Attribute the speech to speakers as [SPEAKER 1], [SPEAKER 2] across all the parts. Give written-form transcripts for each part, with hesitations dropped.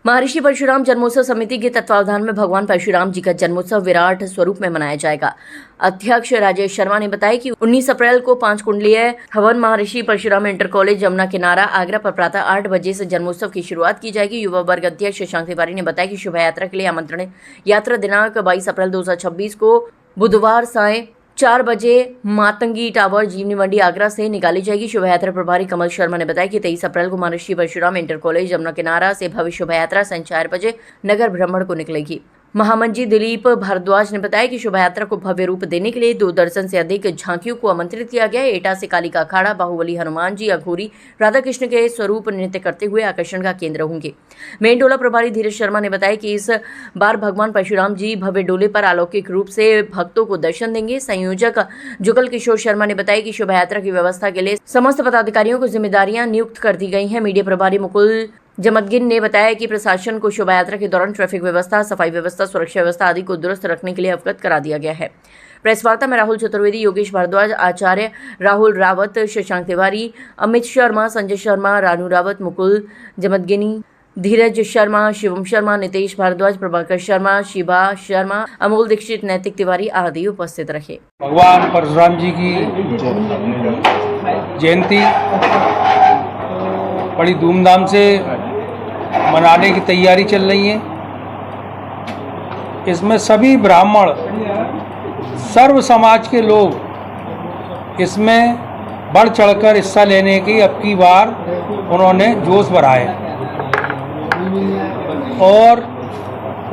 [SPEAKER 1] महर्षि परशुराम जन्मोत्सव समिति के तत्वावधान में भगवान परशुराम जी का जन्मोत्सव विराट स्वरूप में मनाया जाएगा। अध्यक्ष राजेश शर्मा ने बताया कि 19 अप्रैल को 5 कुंडलीय हवन महर्षि परशुराम इंटर कॉलेज जमुना किनारा आगरा पर प्रातः 8 बजे से जन्मोत्सव की शुरुआत की जाएगी। युवा वर्ग अध्यक्ष शशांक तिवारी ने बताया कि शोभा यात्रा के लिए आमंत्रण यात्रा दिनांक 22 अप्रैल 2026 को बुधवार साय 4 बजे मातंगी टावर जीवनी मंडी आगरा से निकाली जाएगी। शोभा यात्रा प्रभारी कमल शर्मा ने बताया कि 23 अप्रैल को महर्षि परशुराम इंटर कॉलेज जमुना किनारा से भव्य शोभा यात्रा सायं 4 बजे नगर भ्रमण को निकलेगी। महामंत्री दिलीप भारद्वाज ने बताया कि शोभा यात्रा को भव्य रूप देने के लिए 2 दर्जन से अधिक झांकियों को आमंत्रित किया गया है। एटा से काली का अखाड़ा, बाहुबली हनुमान जी, अघोरी राधा कृष्ण के स्वरूप नृत्य करते हुए आकर्षण का केंद्र होंगे। मेन डोला प्रभारी धीरज शर्मा ने बताया कि इस बार भगवान परशुराम जी भव्य डोले पर अलौकिक रूप से भक्तों को दर्शन देंगे। संयोजक जुगल किशोर शर्मा ने बताया कि शोभा यात्रा की व्यवस्था के लिए समस्त पदाधिकारियों को जिम्मेदारियां नियुक्त कर दी गई हैं। मीडिया प्रभारी मुकुल जमतगिन ने बताया कि प्रशासन को शोभा यात्रा के दौरान ट्रैफिक व्यवस्था, सफाई व्यवस्था, सुरक्षा व्यवस्था आदि को दुरुस्त रखने के लिए अवगत करा दिया गया है। प्रेस वार्ता में राहुल चतुर्वेदी, योगेश भारद्वाज, आचार्य राहुल रावत, शशांक तिवारी, अमित शर्मा, संजय शर्मा, रानू रावत, मुकुल जमतगिनी, धीरज शर्मा, शिवम शर्मा, नितेश भारद्वाज, प्रभाकर शर्मा, शिवा शर्मा, अमोल दीक्षित, नैतिक तिवारी आदि उपस्थित रहे।
[SPEAKER 2] भगवान परशुराम जी की जयंती बड़ी धूमधाम से मनाने की तैयारी चल रही है। इसमें सभी ब्राह्मण, सर्व समाज के लोग इसमें बढ़ चढ़कर हिस्सा लेने की अब की बार उन्होंने जोश भरा है। और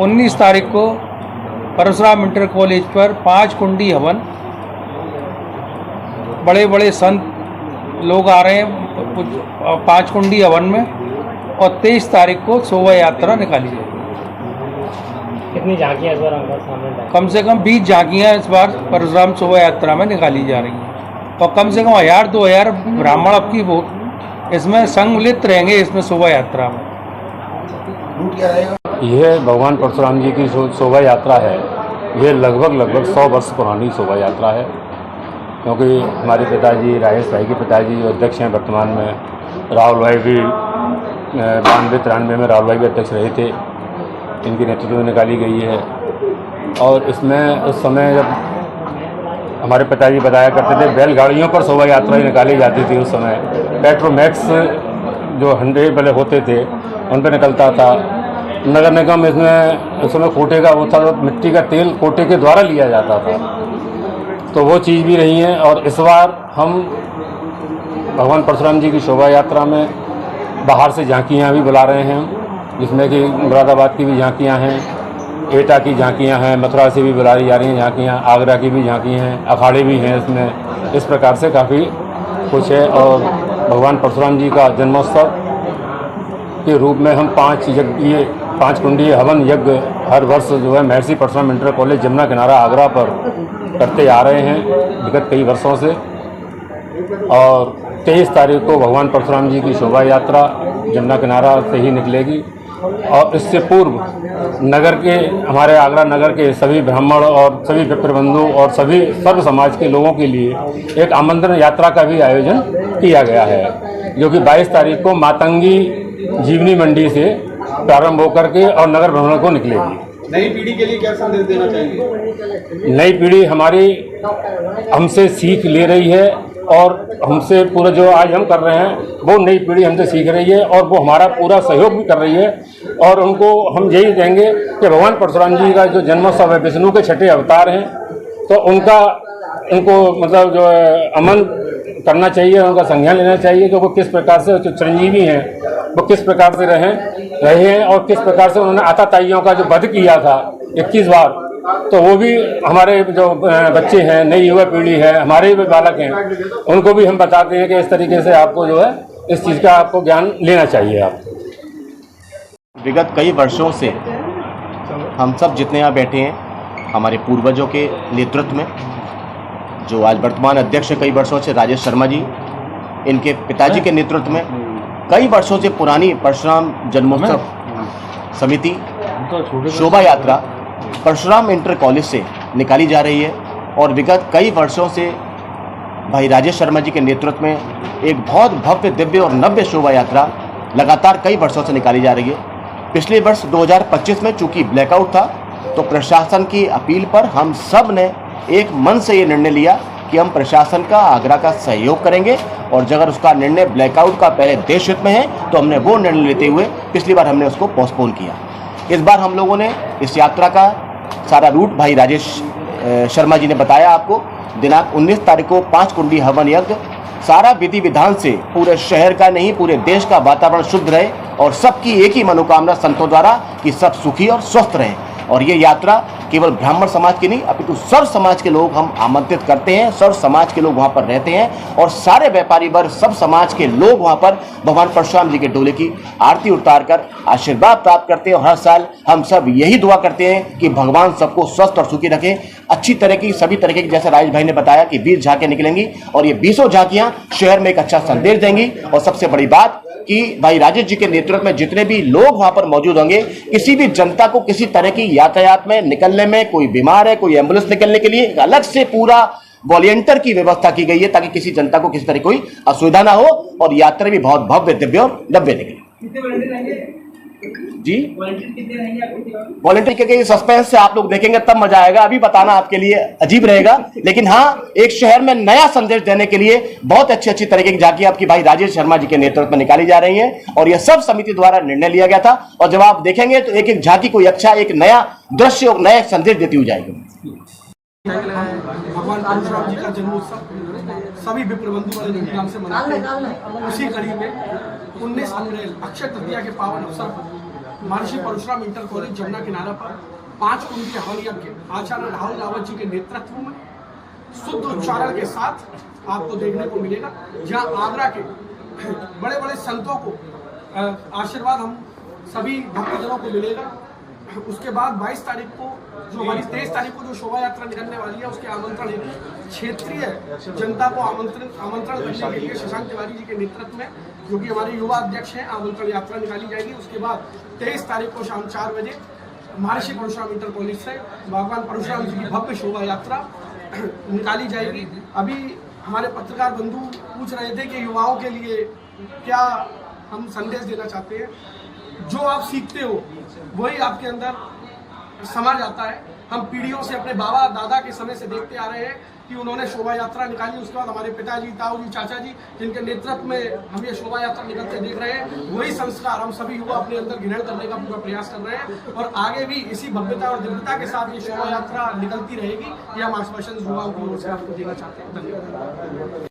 [SPEAKER 2] 19 तारीख को परशुराम इंटर कॉलेज पर 5 कुंडी हवन, बड़े बड़े संत लोग आ रहे हैं 5 कुंडी हवन में, और 23 तारीख को शोभा यात्रा निकाली जाएगी।
[SPEAKER 3] कितनी झांकियाँ इस बार सामने?
[SPEAKER 2] कम से कम 20 झांकियाँ इस बार परशुराम शोभा यात्रा में निकाली जा रही हैं, और कम से कम 1000-2000 ब्राह्मण अब की इसमें सम्मिलित रहेंगे इसमें शोभा यात्रा में।
[SPEAKER 4] यह भगवान परशुराम जी की शोभा यात्रा है। यह लगभग 100 वर्ष पुरानी शोभा यात्रा है, क्योंकि हमारे पिताजी, राजेश भाई के पिताजी जो अध्यक्ष हैं वर्तमान में, राहुल भाई भी 92-93 में राहुल भाई भी अध्यक्ष रहे थे, इनके नेतृत्व में निकाली गई है। और इसमें उस समय जब हमारे पिताजी बताया करते थे, बैलगाड़ियों पर शोभा यात्रा निकाली जाती थी। उस समय पेट्रोमैक्स जो हंडे पहले होते थे उन पर निकलता था। नगर निगम इसमें उस समय कोटे का वो था, मिट्टी का तेल कोटे के द्वारा लिया जाता था, तो वो चीज़ भी रही है। और इस बार हम भगवान परशुराम जी की शोभा यात्रा में बाहर से झांकियाँ भी बुला रहे हैं, जिसमें कि मुरादाबाद की भी झांकियाँ हैं, एटा की झांकियाँ हैं, मथुरा से भी बुलाई जा रही हैं झांकियाँ, आगरा की भी झांकियाँ हैं, अखाड़े भी हैं इसमें। इस प्रकार से काफ़ी कुछ है। और भगवान परशुराम जी का जन्मोत्सव के रूप में हम 5 कुंडीय हवन यज्ञ हर वर्ष जो है महर्षि परशुराम इंटर कॉलेज जमुना किनारा आगरा पर करते आ रहे हैं विगत कई वर्षों से। और 23 तारीख को भगवान परशुराम जी की शोभा यात्रा जमुना किनारा से ही निकलेगी। और इससे पूर्व नगर के, हमारे आगरा नगर के सभी ब्राह्मण और सभी विप्रबंधु और सभी सर्व समाज के लोगों के लिए एक आमंत्रण यात्रा का भी आयोजन किया गया है, जो कि 22 तारीख को मातंगी जीवनी मंडी से प्रारंभ होकर के और नगर भ्रमण को निकलेगी।
[SPEAKER 5] नई पीढ़ी के लिए क्या संदेश देना चाहेंगे?
[SPEAKER 4] नई पीढ़ी हमारी हमसे सीख ले रही है, और हमसे पूरा जो आज हम कर रहे हैं वो नई पीढ़ी हमसे सीख रही है, और वो हमारा पूरा सहयोग भी कर रही है। और उनको हम यही देंगे कि भगवान परशुराम जी का जो जन्मोत्सव है, विष्णु के 6ठे अवतार हैं, तो उनको मतलब जो है अमन करना चाहिए, उनका संज्ञान लेना चाहिए कि वो किस प्रकार से जो चिरंजीवी हैं वो किस प्रकार से रहे हैं, और किस प्रकार से उन्होंने आताताइयों का जो वध किया था 21 बार, तो वो भी हमारे जो बच्चे हैं, नई युवा पीढ़ी है, हमारे भी बालक हैं, उनको भी हम बताते हैं कि इस तरीके से आपको जो है इस चीज़ का आपको ज्ञान लेना चाहिए। आप
[SPEAKER 5] विगत कई वर्षों से हम सब जितने यहाँ बैठे हैं, हमारे पूर्वजों के नेतृत्व में, जो आज वर्तमान अध्यक्ष कई वर्षों से राजेश शर्मा जी, इनके पिताजी के नेतृत्व में कई वर्षों से पुरानी परशुराम जन्मोत्सव समिति शोभा यात्रा परशुराम इंटर कॉलेज से निकाली जा रही है। और विगत कई वर्षों से भाई राजेश शर्मा जी के नेतृत्व में एक बहुत भव्य, दिव्य और नव्य शोभा यात्रा लगातार कई वर्षों से निकाली जा रही है। पिछले वर्ष 2025 में चूंकि ब्लैकआउट था तो प्रशासन की अपील पर हम सब ने एक मन से ये निर्णय लिया कि हम प्रशासन का आगरा का सहयोग करेंगे और अगर उसका निर्णय ब्लैकआउट का पहले देश हित में है तो हमने वो निर्णय लेते हुए पिछली बार हमने उसको पोस्टपोन किया। इस बार हम लोगों ने इस यात्रा का सारा रूट भाई राजेश शर्मा जी ने बताया आपको। दिनांक 19 तारीख को 5 कुंडी हवन यज्ञ, सारा विधि विधान से पूरे शहर का नहीं पूरे देश का वातावरण शुद्ध रहे और सबकी एक ही मनोकामना संतों द्वारा कि सब सुखी और स्वस्थ रहें। और ये यात्रा केवल ब्राह्मण समाज की नहीं अपितु सर्व समाज के लोग हम आमंत्रित करते हैं। सर्व समाज के लोग वहाँ पर रहते हैं और सारे व्यापारी वर्ग सब समाज के लोग वहाँ पर भगवान परशुराम जी के डोले की आरती उतार कर आशीर्वाद प्राप्त करते हैं। और हर साल हम सब यही दुआ करते हैं कि भगवान सबको स्वस्थ और सुखी रखें। अच्छी तरह की सभी तरीके की, जैसे राजेश भाई ने बताया कि 20 झांकियाँ निकलेंगी और ये 20 झांकियाँ शहर में एक अच्छा संदेश देंगी। और सबसे बड़ी बात कि भाई राजेश जी के नेतृत्व में जितने भी लोग वहां पर मौजूद होंगे, किसी भी जनता को किसी तरह की यातायात में निकलने में, कोई बीमार है, कोई एम्बुलेंस निकलने के लिए अलग से पूरा वॉलंटियर की व्यवस्था की गई है ताकि किसी जनता को किसी तरह कोई असुविधा ना हो और यात्रा भी बहुत भव्य दिव्य और नव्य निकले। जी वॉलंटियर के सस्पेंस से आप लोग देखेंगे तब मजा आएगा, अभी बताना आपके लिए अजीब रहेगा। लेकिन हाँ, एक शहर में नया संदेश देने के लिए बहुत अच्छी तरीके की झांकी आपकी भाई राजेश शर्मा जी के नेतृत्व में निकाली जा रही है और यह सब समिति द्वारा निर्णय लिया गया था। और जब आप देखेंगे तो एक एक झांकी कोई अच्छा एक नया दृश्य और नया संदेश देती हुई जाएगी।
[SPEAKER 6] भगवान परशुराम जी का जन्मोत्सव सभी विप्र बंधु बड़े धूमधाम से मनाते हैं। उसी कड़ी में 19 अप्रैल अक्षय तृतीया के पावन अवसर पर महर्षि परशुराम इंटर कॉलेज जमुना किनारा पर 5 कुंडी हवन यज्ञ आचार्य राहुल रावत जी के नेतृत्व में शुद्ध उच्चारण के साथ आपको देखने को मिलेगा, जहां आगरा के बड़े बड़े संतों को आशीर्वाद हम सभी भक्तजनों को मिलेगा। उसके बाद 22 तारीख को जो हमारी 23 तारीख को जो शोभा यात्रा निकलने वाली है उसके आमंत्रण है क्षेत्रीय जनता को आमंत्रण करने के लिए शशांक तिवारी जी के नेतृत्व में, जो कि हमारे युवा अध्यक्ष हैं, आमंत्रण यात्रा निकाली जाएगी। उसके बाद 23 तारीख को शाम 4 बजे महर्षि परशुराम इंटर कॉलेज से भगवान परशुराम जी की भव्य शोभा यात्रा निकाली जाएगी। अभी हमारे पत्रकार बंधु पूछ रहे थे कि युवाओं के लिए क्या हम संदेश देना चाहते हैं। जो आप सीखते हो वही आपके अंदर समा जाता है। हम पीढ़ियों से अपने बाबा दादा के समय से देखते आ रहे हैं कि उन्होंने शोभा यात्रा निकाली, उसके बाद हमारे पिताजी, ताऊ जी, चाचा जी जिनके नेतृत्व में हम ये शोभा यात्रा निकलते देख रहे हैं, वही संस्कार हम सभी युवा अपने अंदर ग्रहण करने का पूरा प्रयास कर रहे हैं और आगे भी इसी भव्यता और दिव्यता के साथ ये शोभा यात्रा निकलती रहेगी। ये हम आश्वासन युवाओं की ओर से आपको देना चाहते हैं। धन्यवाद।